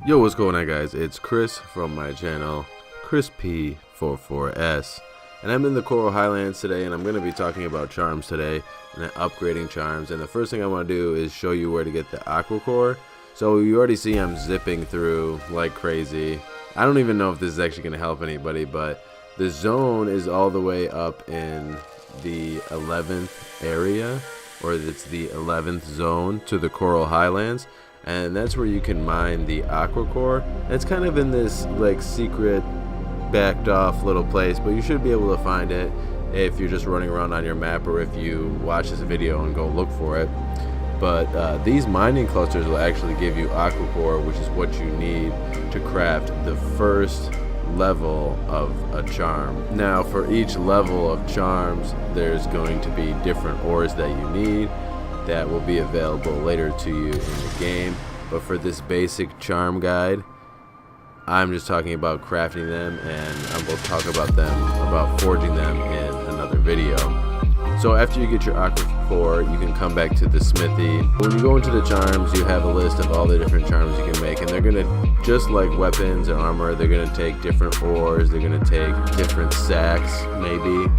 Yo, what's going on, guys? It's Chris from my channel, Chris P44S, and I'm in the Coral Highlands today, and I'm going to be talking about charms today and upgrading charms. And the first thing I want to do is show you where to get the aqua core. So you already see I'm zipping through like crazy. I don't even know if this is actually going to help anybody, but the zone is all the way up in the 11th area, or it's the 11th zone to the Coral Highlands. And that's where you can mine the aqua core. It's kind of in this like secret backed off little place, but you should be able to find it if you're just running around on your map, or if you watch this video and go look for it. But these mining clusters will actually give you aqua core, which is what you need to craft the first level of a charm. Now for each level of charms, there's going to be different ores that you need that will be available later to you in the game. But for this basic charm guide, I'm just talking about crafting them, and I will talk about forging them in another video. So after you get your aqua core, you can come back to the smithy. When you go into the charms, you have a list of all the different charms you can make, and they're gonna, just like weapons and armor, they're gonna take different ores, they're gonna take different sacks, maybe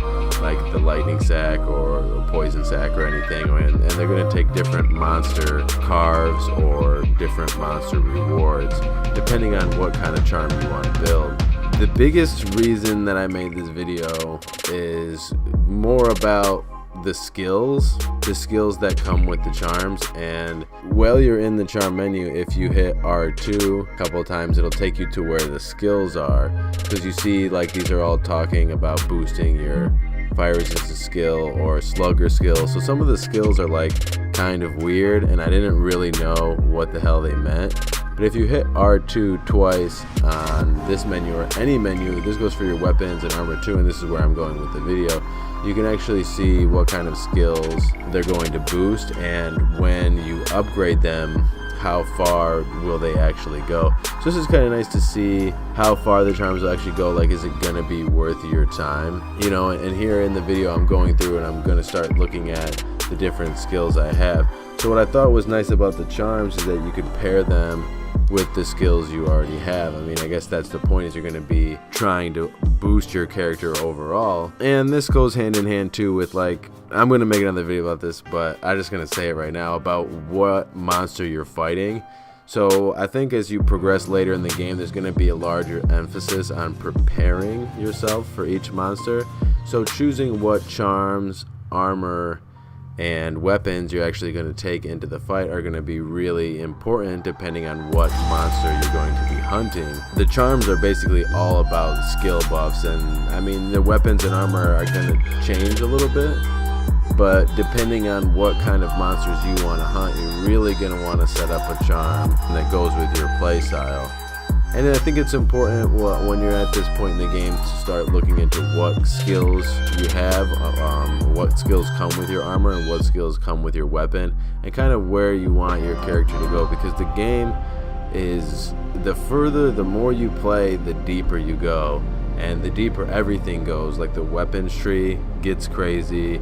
like the lightning sack or the poison sack or anything, and they're gonna take different monster carves or different monster rewards depending on what kind of charm you want to build. The biggest reason that I made this video is more about the skills that come with the charms. And while you're in the charm menu, if you hit R2 a couple of times, it'll take you to where the skills are, because you see like these are all talking about boosting your fire resistance skill or slugger skill. So some of the skills are like kind of weird, and I didn't really know what the hell they meant. But if you hit R2 twice on this menu or any menu, this goes for your weapons and armor too, and this is where I'm going with the video, you can actually see what kind of skills they're going to boost, and when you upgrade them, how far will they actually go. So this is kind of nice to see how far the charms will actually go. Like, is it gonna be worth your time, you know? And here in the video I'm going through and I'm gonna start looking at the different skills I have. So what I thought was nice about the charms is that you could pair them with the skills you already have. I mean, I guess that's the point, is you're going to be trying to boost your character overall. And this goes hand in hand too with, like, I'm going to make another video about this, but I'm just going to say it right now about what monster you're fighting. So I think as you progress later in the game, there's going to be a larger emphasis on preparing yourself for each monster. So choosing what charms, armor, and weapons you're actually going to take into the fight are going to be really important depending on what monster you're going to be hunting. The charms are basically all about skill buffs, and I mean the weapons and armor are going to change a little bit, but depending on what kind of monsters you want to hunt, you're really going to want to set up a charm that goes with your play style. And I think it's important when you're at this point in the game to start looking into what skills you have, what skills come with your armor and what skills come with your weapon, and kind of where you want your character to go, because the game is, the more you play, the deeper you go, and the deeper everything goes. Like the weapons tree gets crazy,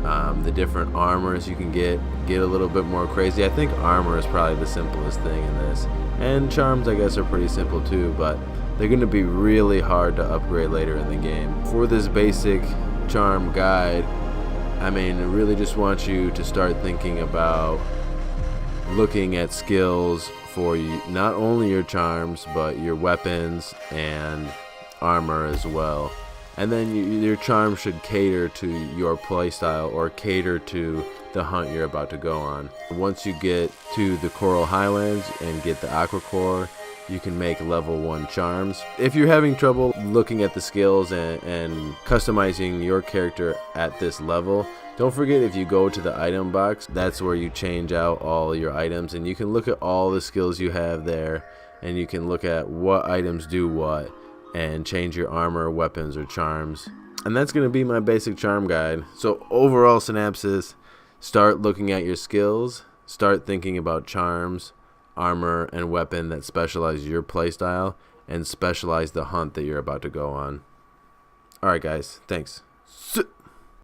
the different armors you can get a little bit more crazy. I think armor is probably the simplest thing in this, and charms I guess are pretty simple too, but they're going to be really hard to upgrade later in the game. For this basic charm guide, I mean, I really just want you to start thinking about looking at skills for you, not only your charms but your weapons and armor as well. And then your charm should cater to your playstyle, or cater to the hunt you're about to go on. Once you get to the Coral Highlands and get the aqua core, you can make level 1 charms. If you're having trouble looking at the skills and customizing your character at this level, don't forget, if you go to the item box, that's where you change out all your items, and you can look at all the skills you have there, and you can look at what items do what, and change your armor, weapons, or charms. And that's going to be my basic charm guide. So overall synopsis: start looking at your skills, start thinking about charms, armor, and weapon that specialize your playstyle, and specialize the hunt that you're about to go on. Alright guys, thanks.